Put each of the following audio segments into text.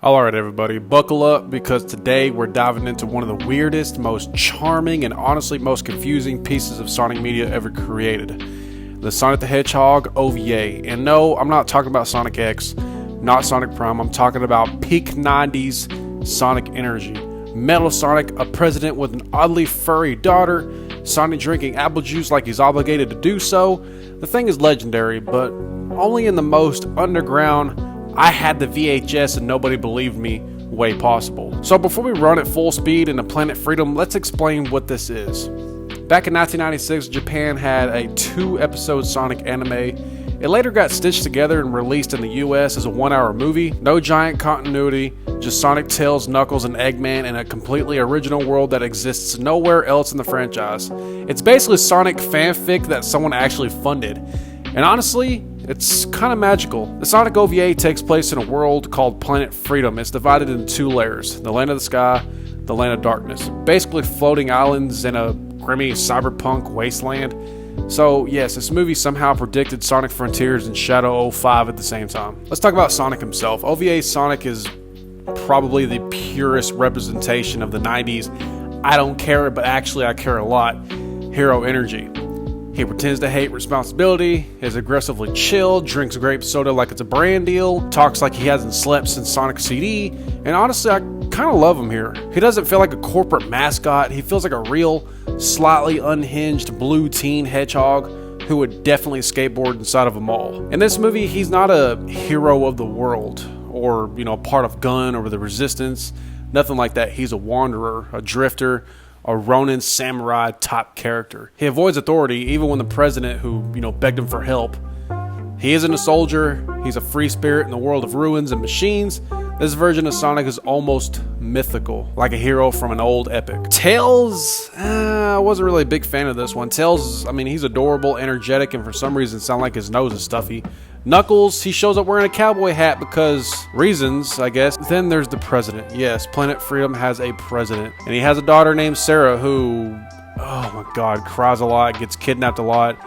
Alright everybody, buckle up because today we're diving into one of the weirdest, most charming, and honestly most confusing pieces of Sonic media ever created. The Sonic the Hedgehog OVA. And no, I'm not talking about Sonic X, not Sonic Prime, I'm talking about peak 90s Sonic energy. Metal Sonic, a president with an oddly furry daughter, Sonic drinking apple juice like he's obligated to do so. The thing is legendary, but only in the most underground, I had the VHS and nobody believed me way possible. So before we run at full speed into Planet Freedom, let's explain what this is. Back in 1996, Japan had a 2-episode Sonic anime. It later got stitched together and released in the US as a 1-hour movie. No giant continuity, just Sonic, Tails, Knuckles, and Eggman in a completely original world that exists nowhere else in the franchise. It's basically Sonic fanfic that someone actually funded. And honestly, it's kind of magical. The Sonic OVA takes place in a world called Planet Freedom. It's divided into 2 layers, the Land of the Sky, the Land of Darkness. Basically floating islands in a grimy cyberpunk wasteland. So yes, this movie somehow predicted Sonic Frontiers and Shadow 05 at the same time. Let's talk about Sonic himself. OVA Sonic is probably the purest representation of the 90s. I don't care, but actually I care a lot. Hero energy. He pretends to hate responsibility, is aggressively chill, drinks grape soda like it's a brand deal, talks like he hasn't slept since Sonic CD, and honestly, I kind of love him here. He doesn't feel like a corporate mascot, he feels like a real, slightly unhinged blue teen hedgehog who would definitely skateboard inside of a mall. In this movie, he's not a hero of the world, or, part of Gun or the Resistance, nothing like that. He's a wanderer, a drifter, a Ronin samurai type character. He avoids authority even when the president who, begged him for help. He isn't a soldier, he's a free spirit in the world of ruins and machines. This version of Sonic is almost mythical, like a hero from an old epic. Tails, I wasn't really a big fan of this one. Tails, he's adorable, energetic, and for some reason sound like his nose is stuffy. Knuckles, he shows up wearing a cowboy hat because reasons, I guess. Then there's the president. Yes, Planet Freedom has a president. And he has a daughter named Sarah who, oh my god, cries a lot, gets kidnapped a lot.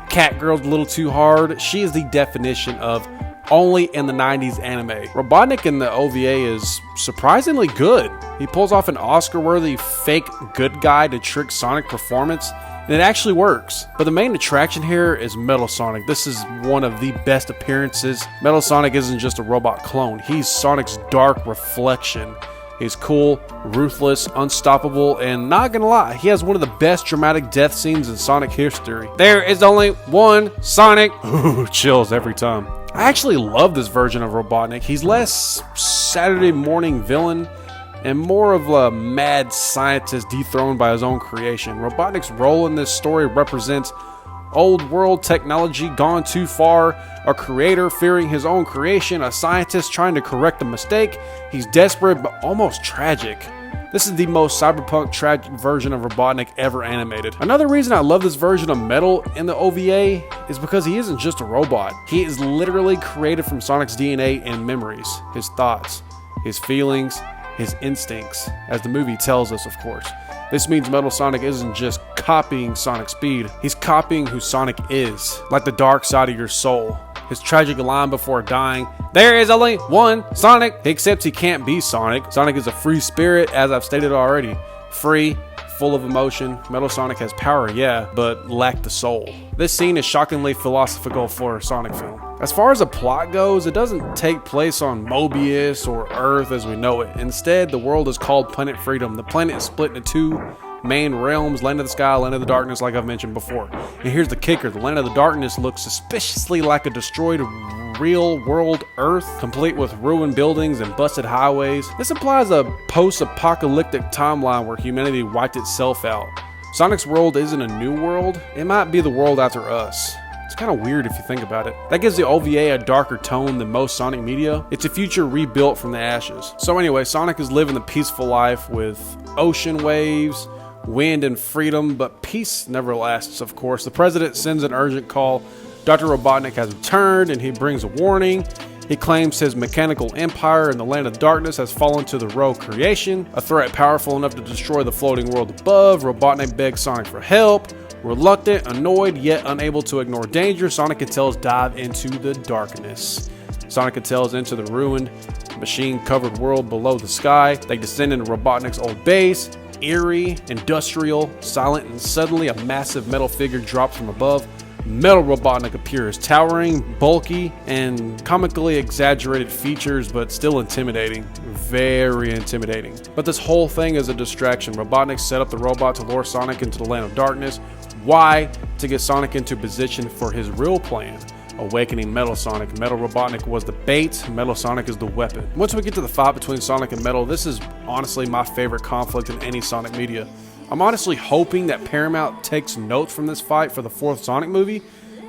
Cat girl's a little too hard. She is the definition of only in the 90s anime. Robotnik in the OVA is surprisingly good. He pulls off an Oscar-worthy fake good guy to trick Sonic performance, and it actually works. But the main attraction here is Metal Sonic. This is one of the best appearances. Metal Sonic isn't just a robot clone. He's Sonic's dark reflection. He's cool, ruthless, unstoppable, and not gonna lie, he has one of the best dramatic death scenes in Sonic history. There is only one Sonic. Ooh, chills every time. I actually love this version of Robotnik. He's less Saturday morning villain and more of a mad scientist dethroned by his own creation. Robotnik's role in this story represents old world technology gone too far, a creator fearing his own creation, a scientist trying to correct a mistake. He's desperate but almost tragic. This is the most cyberpunk tragic version of Robotnik ever animated. Another reason I love this version of Metal in the OVA is because he isn't just a robot. He is literally created from Sonic's DNA and memories, his thoughts, his feelings, his instincts, as the movie tells us, of course. This means Metal Sonic isn't just copying Sonic's speed, he's copying who Sonic is, like the dark side of your soul. His tragic line before dying, there is only one Sonic, except he can't be Sonic. Sonic is a free spirit, as I've stated already. Free, full of emotion. Metal Sonic has power, yeah, but lacked the soul. This scene is shockingly philosophical for a Sonic film. As far as the plot goes, it doesn't take place on Mobius or Earth as we know it. Instead, the world is called Planet Freedom. The planet is split into 2 main realms, Land of the Sky, Land of the Darkness, like I've mentioned before. And here's the kicker, the Land of the Darkness looks suspiciously like a destroyed real world Earth, complete with ruined buildings and busted highways. This implies a post-apocalyptic timeline where humanity wiped itself out. Sonic's world isn't a new world, it might be the world after us. It's kind of weird if you think about it. That gives the OVA a darker tone than most Sonic media. It's a future rebuilt from the ashes. So anyway, Sonic is living a peaceful life with ocean waves, wind, and freedom, but peace never lasts, of course. The president sends an urgent call. Dr. Robotnik has returned, and he brings a warning. He claims his mechanical empire in the Land of Darkness has fallen to the rogue creation, a threat powerful enough to destroy the floating world above. Robotnik begs Sonic for help. Reluctant, annoyed, yet unable to ignore danger, Sonic and Tails dive into the darkness. Sonic and Tails enter the ruined machine-covered world below the sky. They descend into Robotnik's old base, eerie, industrial, silent, and suddenly a massive metal figure drops from above. Metal Robotnik appears, towering, bulky, and comically exaggerated features, but still intimidating. Very intimidating. But this whole thing is a distraction. Robotnik set up the robot to lure Sonic into the land of darkness. Why? To get Sonic into position for his real plan. Awakening Metal Sonic. Metal Robotnik was the bait, Metal Sonic is the weapon. Once we get to the fight between Sonic and Metal, this is honestly my favorite conflict in any Sonic media. I'm honestly hoping that Paramount takes notes from this fight for the 4th Sonic movie,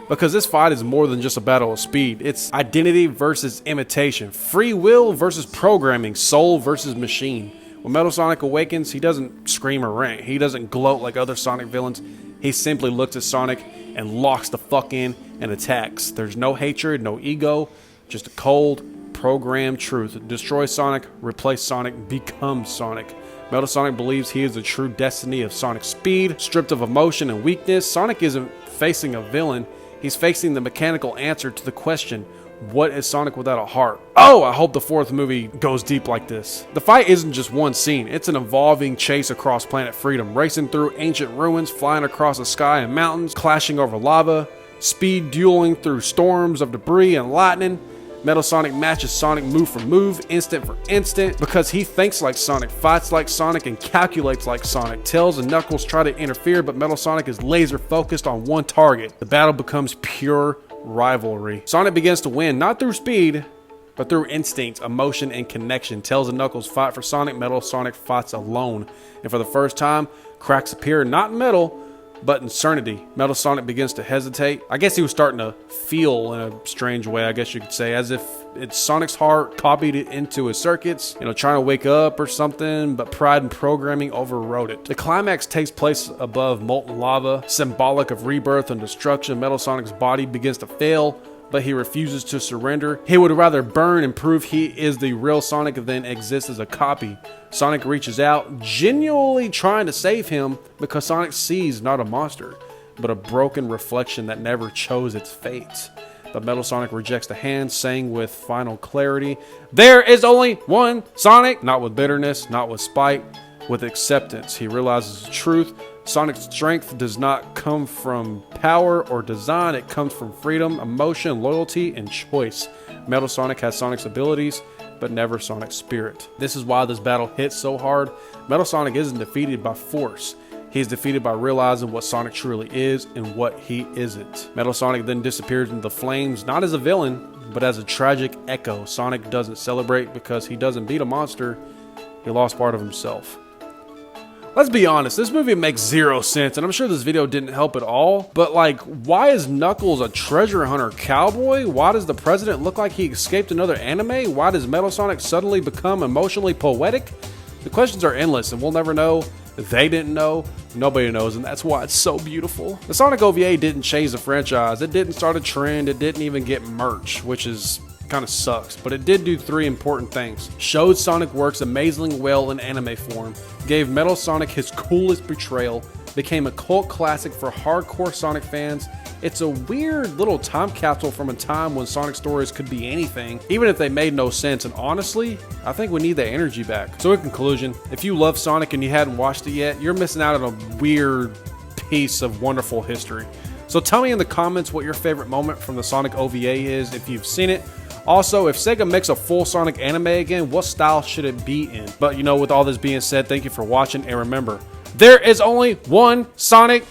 because this fight is more than just a battle of speed. It's identity versus imitation, free will versus programming, soul versus machine. When Metal Sonic awakens, he doesn't scream or rant. He doesn't gloat like other Sonic villains. He simply looks at Sonic and locks the fuck in and attacks. There's no hatred, no ego, just a cold, programmed truth. Destroy Sonic, replace Sonic, become Sonic. Metal Sonic believes he is the true destiny of Sonic's speed. Stripped of emotion and weakness, Sonic isn't facing a villain. He's facing the mechanical answer to the question, what is Sonic without a heart? Oh, I hope the 4th movie goes deep like this. The fight isn't just one scene. It's an evolving chase across planet Freedom, racing through ancient ruins, flying across the sky and mountains, clashing over lava, speed dueling through storms of debris and lightning. Metal Sonic matches Sonic move for move, instant for instant, because he thinks like Sonic, fights like Sonic, and calculates like Sonic. Tails and Knuckles try to interfere, but Metal Sonic is laser focused on one target. The battle becomes pure rivalry. Sonic begins to win, not through speed, but through instinct, emotion, and connection. Tails and Knuckles fight for Sonic, Metal Sonic fights alone. And for the first time, cracks appear not in Metal, but in Serenity. Metal Sonic begins to hesitate. I guess he was starting to feel in a strange way, I guess you could say, as if it's Sonic's heart copied it into his circuits, trying to wake up or something, but pride and programming overrode it. The climax takes place above molten lava, symbolic of rebirth and destruction. Metal Sonic's body begins to fail, but he refuses to surrender. He would rather burn and prove he is the real Sonic than exist as a copy. Sonic reaches out, genuinely trying to save him, because Sonic sees not a monster, but a broken reflection that never chose its fate. But Metal Sonic rejects the hand, saying with final clarity, "There is only one Sonic!" Not with bitterness, not with spite, with acceptance. He realizes the truth. Sonic's strength does not come from power or design, it comes from freedom, emotion, loyalty, and choice. Metal Sonic has Sonic's abilities, but never Sonic's spirit. This is why this battle hits so hard. Metal Sonic isn't defeated by force. He is defeated by realizing what Sonic truly is and what he isn't. Metal Sonic then disappears into the flames, not as a villain, but as a tragic echo. Sonic doesn't celebrate because he doesn't beat a monster, he lost part of himself. Let's be honest, this movie makes zero sense, and I'm sure this video didn't help at all, but why is Knuckles a treasure hunter cowboy? Why does the president look like he escaped another anime? Why does Metal Sonic suddenly become emotionally poetic? The questions are endless, and we'll never know. They didn't know, nobody knows, and that's why it's so beautiful. The Sonic OVA didn't change the franchise, it didn't start a trend, it didn't even get merch, which is kind of sucks, but it did do 3 important things. Showed Sonic works amazingly well in anime form, gave Metal Sonic his coolest betrayal, became a cult classic for hardcore Sonic fans. It's a weird little time capsule from a time when Sonic stories could be anything, even if they made no sense, and honestly, I think we need that energy back. So in conclusion, if you love Sonic and you hadn't watched it yet, you're missing out on a weird piece of wonderful history. So tell me in the comments what your favorite moment from the Sonic OVA is, if you've seen it. Also, if SEGA makes a full Sonic anime again, what style should it be in? But with all this being said, thank you for watching, and remember, there is only one Sonic.